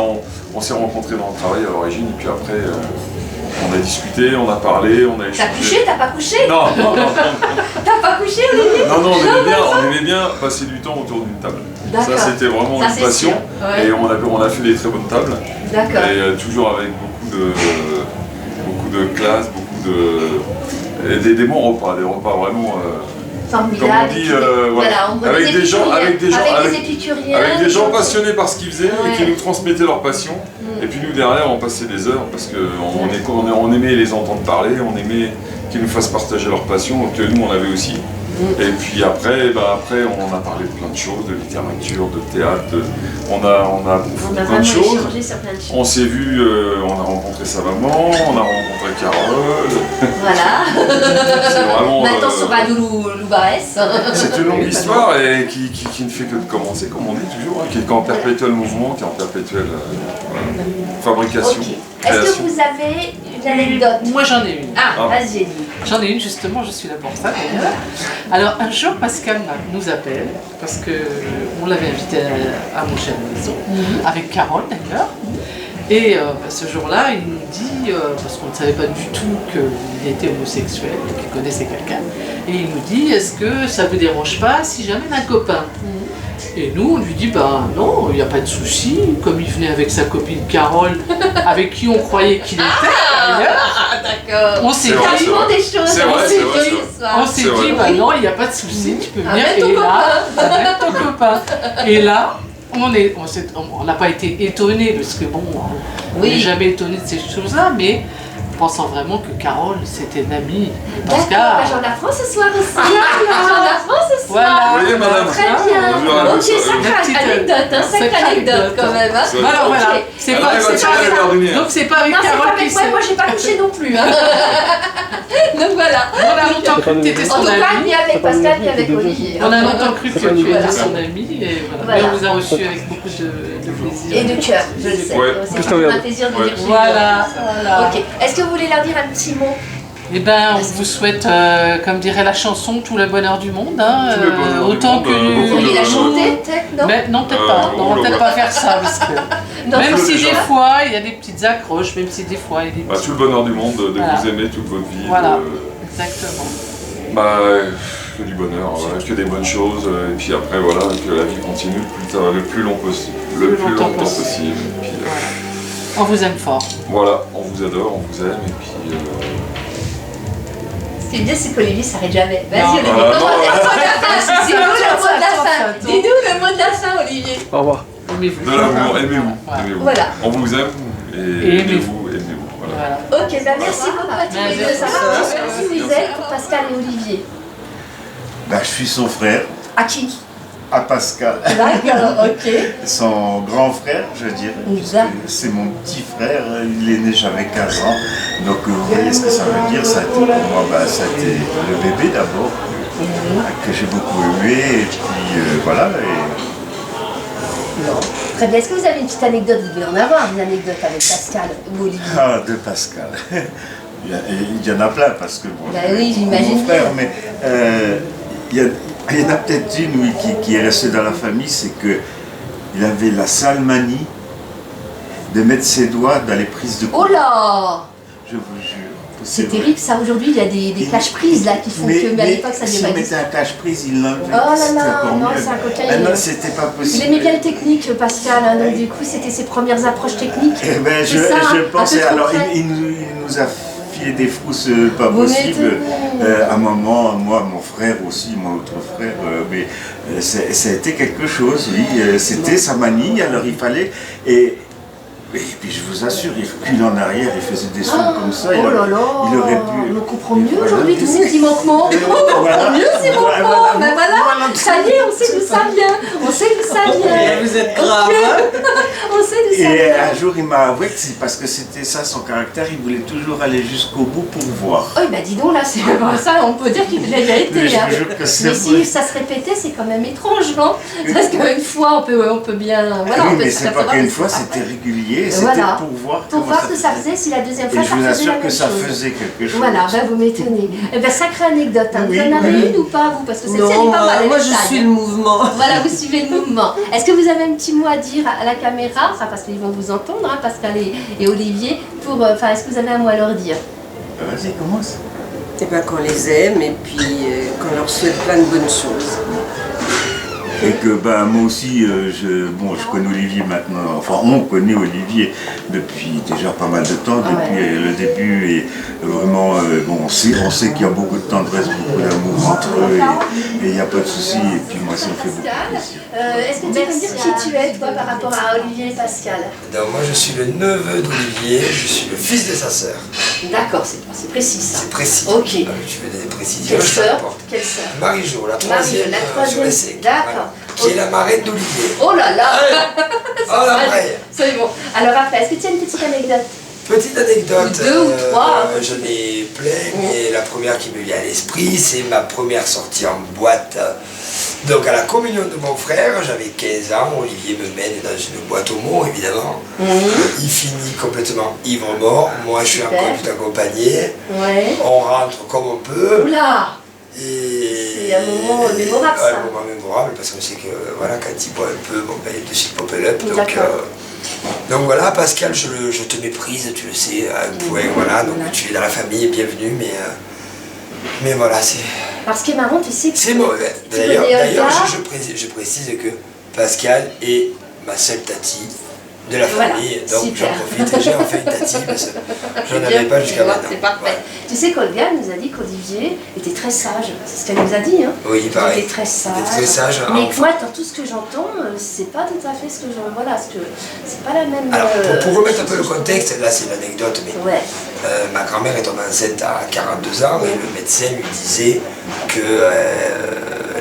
on s'est rencontrés dans le travail à l'origine et puis après on a discuté, on a parlé, on a échangé. T'as couché? T'as pas couché? Non. T'as pas couché Olivier? Non, on aimait bien passer du temps autour d'une table. Ça c'était vraiment une passion. Ouais. Et on a fait des très bonnes tables. D'accord. Et toujours avec beaucoup de classe, des bons repas, des repas vraiment. Formidable. Comme on dit, voilà, avec des gens passionnés par ce qu'ils faisaient et qui nous transmettaient leur passion. Et puis nous derrière on passait des heures parce qu'on aimait les entendre parler, on aimait qu'ils nous fassent partager leur passion, que nous on avait aussi. Et puis après, on a parlé de plein de choses, de littérature, de théâtre, on a approfondi plein de choses. On s'est vu, on a rencontré sa maman, on a rencontré Carole. Voilà. Maintenant sur Radio Loubarès. C'est une longue histoire et qui ne fait que de commencer, comme on dit toujours, qui est en perpétuel mouvement, qui est en perpétuelle fabrication. Est-ce que vous avez une anecdote? Moi j'en ai une. Ah, vas-y. J'en ai une justement, je suis là pour ça. Alors un jour Pascal nous appelle, parce qu'on l'avait invité à manger à la maison, avec Carole d'ailleurs. Et ce jour-là, il nous dit, parce qu'on ne savait pas du tout qu'il était homosexuel, qu'il connaissait quelqu'un, et il nous dit, est-ce que ça ne vous dérange pas si jamais d'un copain? Et nous, on lui dit, ben non, il n'y a pas de souci, comme il venait avec sa copine Carole, avec qui on croyait qu'il était, d'accord. On s'est dit, bah non, il n'y a pas de souci, tu peux venir, et là, avec ton copain. Et là, on n'a pas été étonnés, parce que bon, on n'est jamais étonné de ces choses-là, mais pensant vraiment que Carole, c'était une amie de Pascal. J'en apprends ce soir aussi. J'en apprends ce soir. Voilà. Vous voyez, madame. Très bien. Ok, sacrée anecdote, sacrée anecdote quand même. Alors voilà, c'est pas donc c'est pas avec Carole qui s'est... Moi, j'ai pas couché non plus. Donc voilà. On a longtemps cru que tu étais son ami. En tout cas, ni avec Pascal, ni avec Olivier. On a longtemps cru que tu étais son ami. Et voilà. Mais on vous a reçu avec beaucoup de plaisir. Et de cœur, je le sais. C'est un plaisir de dire voilà. Ok. Est-ce que vous voulez leur dire un petit mot? Eh ben, on vous souhaite, comme dirait la chanson, tout le bonheur du monde. Hein, autant que... Vous voulez la chanter, peut-être, non? Mais, non, peut-être pas. Non, on va peut-être pas faire ça, parce que... Non, même si des fois, il y a des petites accroches, même si des fois, il y a des petits... tout le bonheur du monde, de vous aimer toute votre vie. Voilà, exactement. Que du bonheur, que des bonnes choses, et puis après, voilà, que la vie continue le plus longtemps possible. Et puis, on vous aime fort. Voilà, on vous adore, on vous aime, et puis... Ce qui est bien, c'est qu'Olivier s'arrête jamais. Vas-y, Olivier, dis-nous le mot de la fin. Dis-nous le mot de la fin, Olivier. Au revoir. De l'amour, aimez-vous. Voilà. On vous aime, et aimez-vous. Voilà. Ok, merci beaucoup à tous les deux. Ça va? Merci vous êtes pour Pascal et Olivier. Je suis son frère. À qui? À Pascal. D'accord, ok. Son grand frère, je dirais. C'est mon petit frère, il est né, j'avais 15 ans. Donc vous voyez ce que ça veut dire. Ça a été pour moi, ça a été le bébé d'abord, que j'ai beaucoup aimé. Et puis voilà. Très bien. Est-ce que vous avez une petite anecdote? Vous devez en avoir des anecdotes avec Pascal ou Olivier? Ah, de Pascal. Il y en a plein parce que bon, Bah oui, j'imagine mon frère, bien. mais il y en a peut-être une oui, qui est restée dans la famille, c'est que il avait la sale manie de mettre ses doigts dans les prises de Oh là! Je vous jure. C'est terrible ça, aujourd'hui il y a des cache-prises là qui font que, mais à l'époque ça si devait on pas mettait un cache-prise, il l'enlevait. Oh là C'était là, encore non, mieux. c'est un coquin. Ah non, c'était pas possible. Il aimait bien les techniques, Pascal, hein, donc du coup c'était ses premières approches techniques. Eh ben, je C'est ça, hein, pensais, un peu trop alors près. il nous a filé des frousses pas Vous possibles. À un moment, moi, mon frère aussi, mon autre frère, mais ça a été quelque chose, oui. C'était sa manie, alors il fallait. Et puis je vous assure, il recule en arrière, il faisait des sons comme ça. Oh là là, il aurait pu. on comprend mieux aujourd'hui tous ces petits manquements. On comprend mieux ces manquements. Ben voilà, ça y est, on sait d'où ça vient. On sait d'où ça vient. Vous êtes grave. On sait d'où ça Et vient. un jour, il m'a avoué que c'est parce que c'était ça son caractère, il voulait toujours aller jusqu'au bout pour voir. Oh, bah dis donc là, c'est ça, on peut dire qu'il l'a déjà été. Mais je Hein. vous jure que c'est Mais vrai. si ça se répétait, c'est quand même étrange, non? Parce qu'une fois, on peut bien. Voilà, Oui, on peut mais se c'est pas faire qu'une ça. fois, c'était régulier, c'était Voilà. pour voir Pour comment voir ce que ça faisait, si la deuxième fois Et ça je vous faisait la assure même que ça chose. faisait quelque chose. Voilà, ben vous m'étonnez. Eh ben sacrée anecdote, hein. Oui, Vous en avez oui. une ou pas vous? Parce que celle-ci elle Non, est pas mal. elle moi est je taille. suis le mouvement. Voilà, vous suivez le mouvement. Est-ce que vous avez un petit mot à dire à la caméra, enfin parce qu'ils vont vous entendre, hein, Pascal et Olivier, pour, enfin est-ce que vous avez un mot à leur dire? Vas-y, commence. Et bien qu'on les aime et puis qu'on leur souhaite plein de bonnes choses. Et que ben, moi aussi, je connais Olivier maintenant, enfin on connaît Olivier depuis déjà pas mal de temps, depuis le début, et vraiment, bon, on sait qu'il y a beaucoup de tendresse, beaucoup d'amour entre eux, et il n'y a pas de souci, et puis moi ça me fait beaucoup plaisir. Est-ce que tu peux me dire qui tu es, toi, par rapport à Olivier et Pascal? Donc, moi je suis le neveu d'Olivier, je suis le fils de sa sœur. D'accord, c'est précis ça. C'est précis. Ok. Je vais donner des précisions. Quelle je sœur? t'apporte. Quelle sœur? Marie-Jo, la troisième, La sur troisième. les secs. D'accord. Qui est la marraine d'Olivier. Oh là là. Oh la vraie. C'est bon. Alors après, est-ce que tu as une petite anecdote? Petite anecdote, Deux ou trois. j'en ai plein, mais la première qui me vient à l'esprit, c'est ma première sortie en boîte. Donc à la communion de mon frère, j'avais 15 ans, Olivier me mène dans une boîte homo évidemment. Il finit complètement ivre-mort, moi je suis encore tout accompagné. Ouais. On rentre comme on peut. Oula. Et c'est un moment mémorable ça. Un moment mémorable parce qu'on sait que voilà, quand il boit un peu, bon, ben, il décide de popper up. Donc voilà, Pascal, je te méprise, tu le sais, à un point, voilà, donc tu es dans la famille, bienvenue, mais voilà, c'est... Alors ce qui est marrant, tu sais que... C'est mauvais. D'ailleurs, je précise que Pascal est ma seule tati de la famille, donc j'en profite, j'ai enfin une tati, parce que je n'en avais pas jusqu'à maintenant. C'est parfait. Ouais. Tu sais qu'Olga nous a dit qu'Olivier était très sage, c'est ce qu'elle nous a dit, hein. Oui, pareil. Il était très sage. Il était très sage. Mais moi, dans tout ce que j'entends, c'est pas tout à fait ce que je... Voilà, c'est pas la même... Alors, pour remettre un peu le contexte, là c'est l'anecdote, mais ouais. Ma grand-mère est tombée enceinte à 42 ans et le médecin lui disait que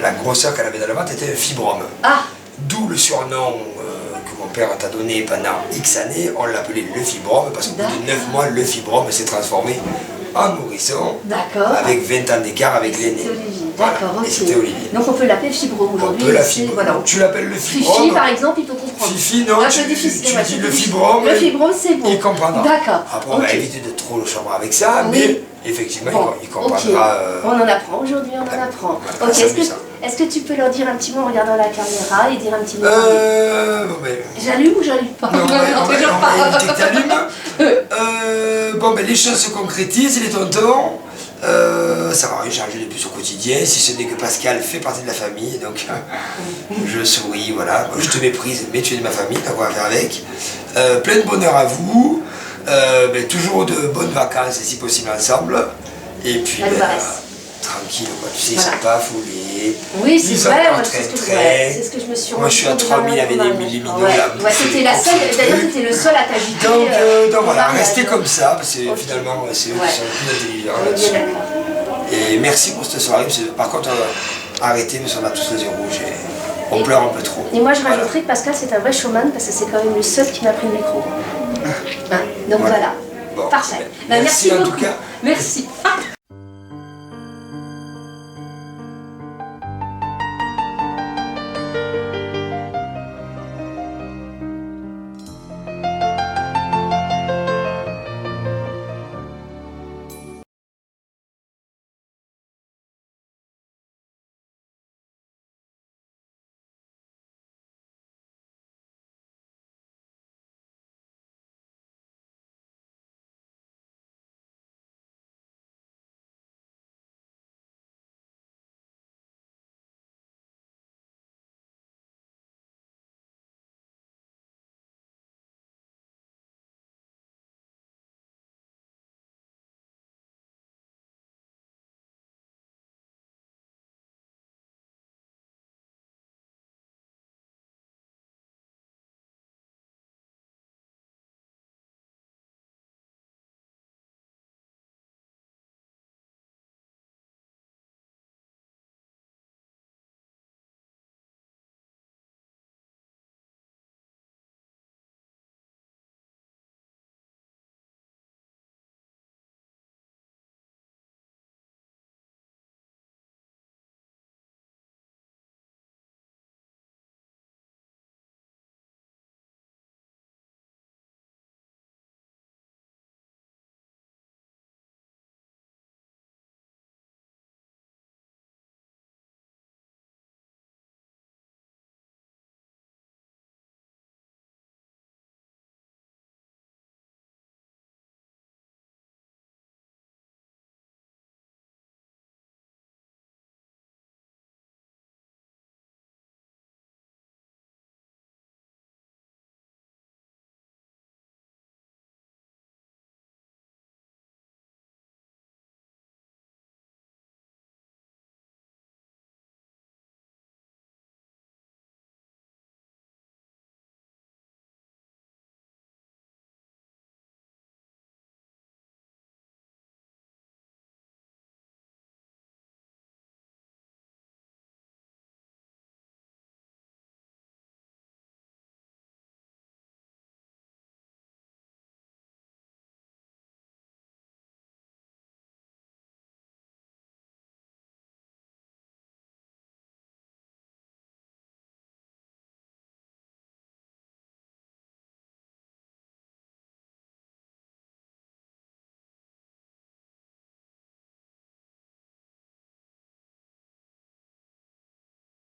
la grosseur qu'elle avait dans le ventre était un fibrome. Ah. D'où le surnom que mon père t'a donné pendant X années, on l'appelait le fibrome, parce qu'au bout de 9 mois, le fibrome s'est transformé en nourrisson, avec 20 ans d'écart avec l'aîné. C'était Olivier, d'accord, ok. Et c'était Olivier. Donc on peut l'appeler fibrome aujourd'hui. On peut la fibrome. Voilà. Tu l'appelles le fibrome. Fifi par exemple, il peut comprendre. Fifi, non, tu dis le fibrome. Le fibrome, c'est bon. Il comprendra. D'accord. Après, on va éviter de trop le charmer avec ça, mais effectivement, il comprendra. On en apprend aujourd'hui, on en apprend. Ok, est-ce que tu peux leur dire un petit mot en regardant la caméra et dire un petit mot J'allume ou j'allume pas? Non, on va éviter que t'allumes. Bon, ben les choses se concrétisent, les tontons. Ça va changer de plus au quotidien, si ce n'est que Pascal fait partie de la famille, donc je souris, voilà. Je te méprise, mais tu es de ma famille, donc on va faire avec. Plein de bonheur à vous, toujours de bonnes vacances, si possible, ensemble. Et puis, tranquille, quoi. Tu sais, ils sont pas affolés. Oui, c'est vrai, c'est ce que je me suis rendu compte. Moi, je suis à 3000 avec des millimino là. Ouais, c'était la seule, d'ailleurs, c'était le seul à t'agiter. Donc voilà, restez comme ça, parce que finalement, c'est eux qui sont plus intelligents là-dessus. Et merci pour cette soirée. Par contre, arrêtez, parce qu'on a tous les yeux rouges et on pleure un peu trop. Et moi, je rajouterais que Pascal, c'est un vrai showman, parce que c'est quand même le seul qui m'a pris le micro. Hein, donc voilà. Bon, parfait. Merci en beaucoup. tout cas. Merci.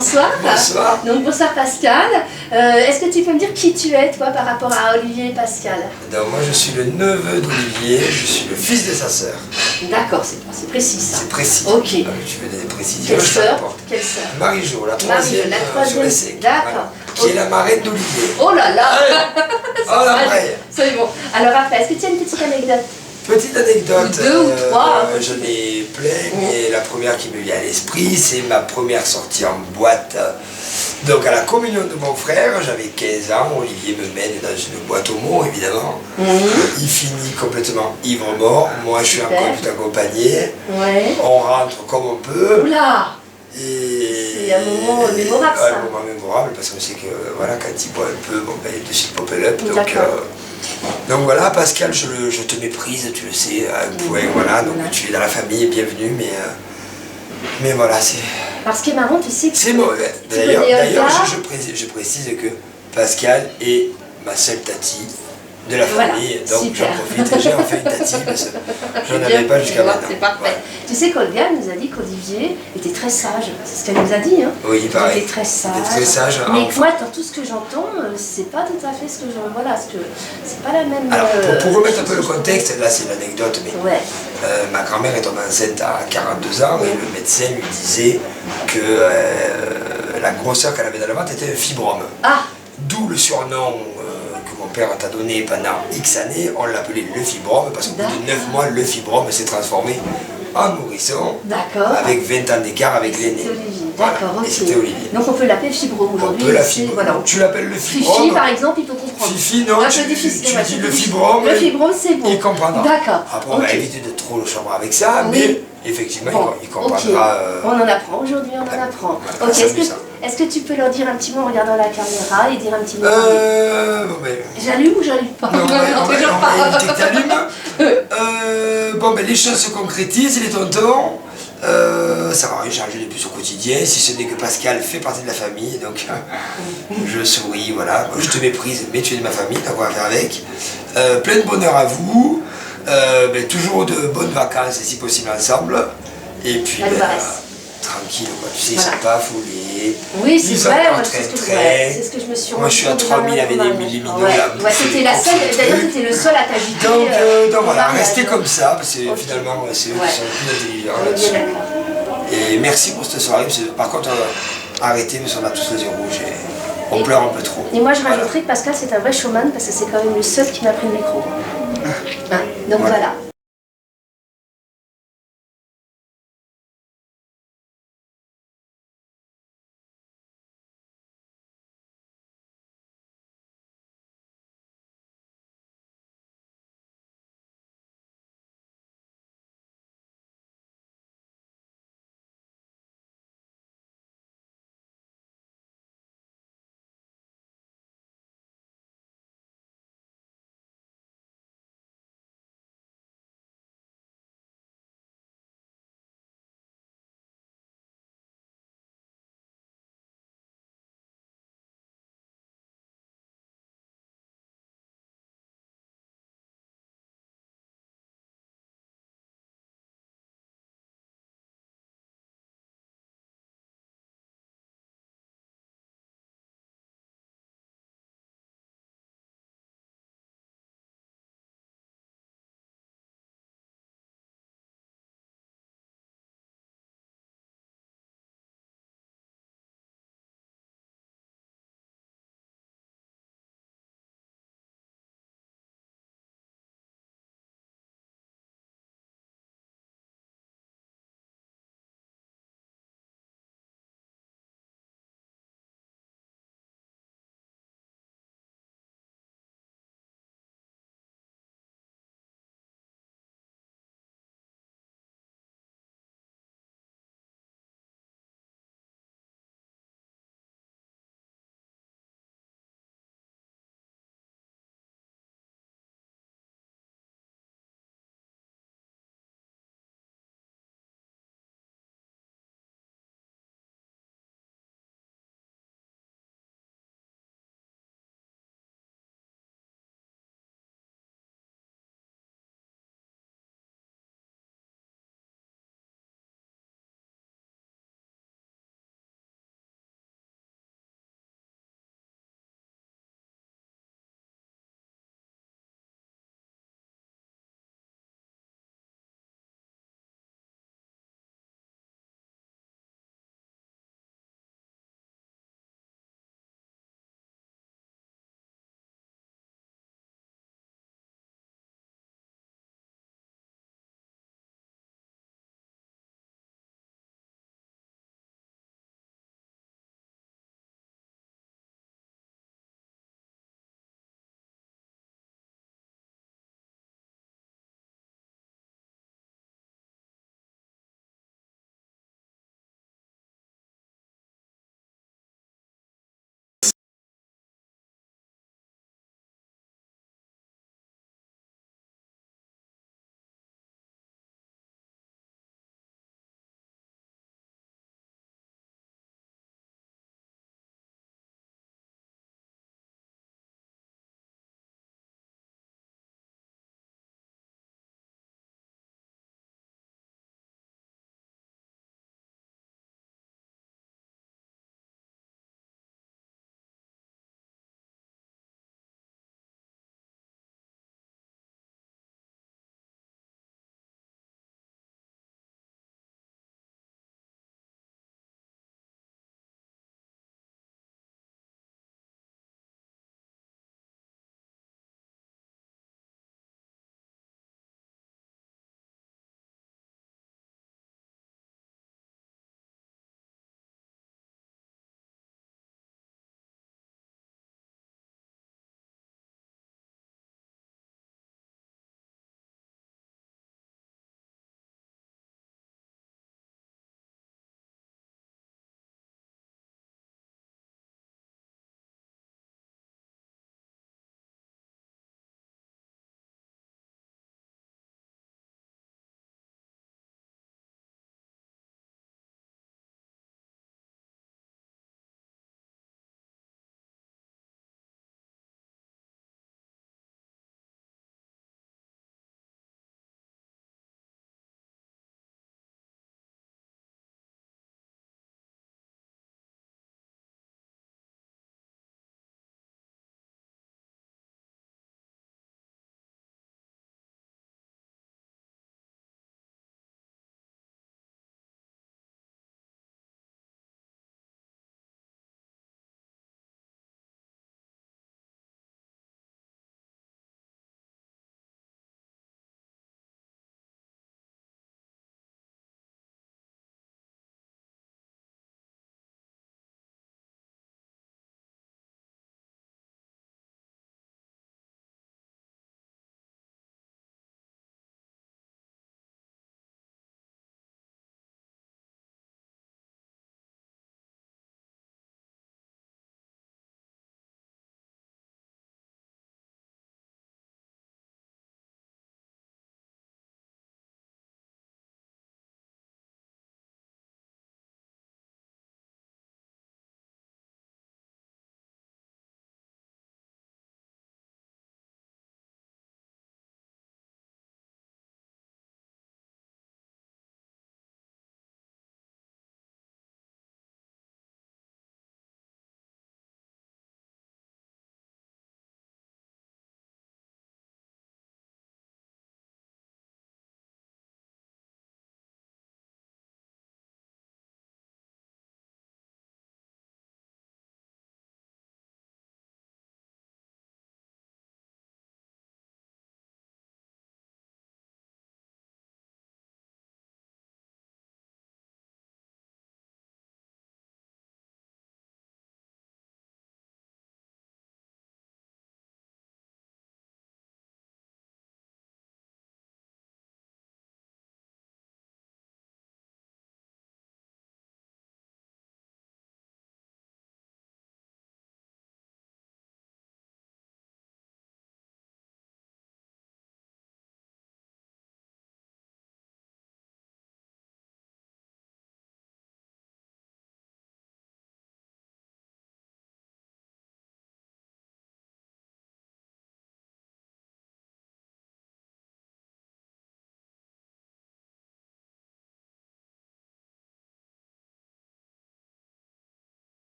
Bonsoir. Bonsoir. Donc bonsoir Pascal. Est-ce que tu peux me dire qui tu es toi par rapport à Olivier et Pascal? Donc moi je suis le neveu d'Olivier, je suis le fils de sa sœur. D'accord, c'est précis ça. C'est précis. Ok. Tu veux des précisions? Quelle sœur? Quelle sœur? Marie-Jo, la troisième, sur les cinq. D'accord. Qui est la marraine d'Olivier. Oh là là. Oh la vraie. C'est bon. Alors après, est-ce que tu as une petite anecdote? Petite anecdote. Deux ou trois. J'en ai plein, mais la première qui me vient à l'esprit, c'est ma première sortie en boîte. Donc à la communion de mon frère, j'avais 15 ans, Olivier me mène dans une boîte homo évidemment. Il finit complètement ivre-mort, moi je suis encore tout accompagné. Ouais. On rentre comme on peut. Oula. Et c'est un moment mémorable ça. Un moment mémorable parce qu'on sait que voilà, quand il boit un peu, bon, ben, il décide de popper up. Donc voilà, Pascal, je te méprise, tu le sais, à un point, voilà, donc tu es dans la famille, bienvenue, mais voilà, c'est... Parce que marrant, tu sais que... C'est mauvais. D'ailleurs, je précise que Pascal est ma seule tati de la famille, donc j'en profite, j'ai enfin une tati, parce que j'en avais pas jusqu'à maintenant. C'est parfait. Ouais. Tu sais qu'Olga nous a dit qu'Olivier était très sage, c'est ce qu'elle nous a dit. Hein. Oui, pareil. Il était très sage. Il était très sage. Mais moi, dans tout ce que j'entends, c'est pas tout à fait ce que je... Voilà, c'est pas la même... Alors, pour remettre un peu le contexte, là c'est l'anecdote, mais ouais. Ma grand-mère est tombée enceinte à 42 ans et le médecin lui disait que la grosseur qu'elle avait dans le ventre était un fibrome. Ah. D'où le surnom que mon père t'a donné pendant X années, on l'appelait le fibrome, parce qu'au bout de 9 mois, le fibrome s'est transformé en nourrisson, avec 20 ans d'écart avec l'aîné. D'accord, ok. Et c'était Olivier. Donc on peut l'appeler fibrome aujourd'hui. On peut l'appeler voilà. Tu l'appelles le fibrome. Fifi par exemple, il peut comprendre. Fifi, non, tu dis le fibrome. Le fibrome, c'est bon. Il comprendra. D'accord. Après, on va éviter de trop le chambrer avec ça, mais effectivement, il comprendra. On en apprend aujourd'hui, on en apprend. Ok, est-ce que tu peux leur dire un petit mot en regardant la caméra et dire un petit mot J'allume ou j'allume pas? Non, toujours pas. Éviter que t'allumes. Bon, ben les choses se concrétisent, les tontons. Ça va rien changer de plus au quotidien, si ce n'est que Pascal fait partie de la famille, donc je souris, voilà. Je te méprise, mais tu es de ma famille, donc on va faire avec. Plein de bonheur à vous, toujours de bonnes vacances si possible ensemble, et puis tranquille, quoi. Tu sais, ils sont pas affolés. Oui, c'est vrai, c'est ce que je me suis rendu compte. Moi je suis à 3000 avec des millions là. Ouais, c'était la seule, d'ailleurs c'était le seul à t'agiter. Donc voilà, restez comme ça, parce que finalement c'est eux qui sont le plus intelligents là-dessus. Et merci pour cette soirée, par contre arrêtez, parce qu'on a tous les yeux rouges et on pleure un peu trop. Et moi je rajouterais que Pascal c'est un vrai showman, parce que c'est quand même le seul qui m'a pris le micro. Donc voilà.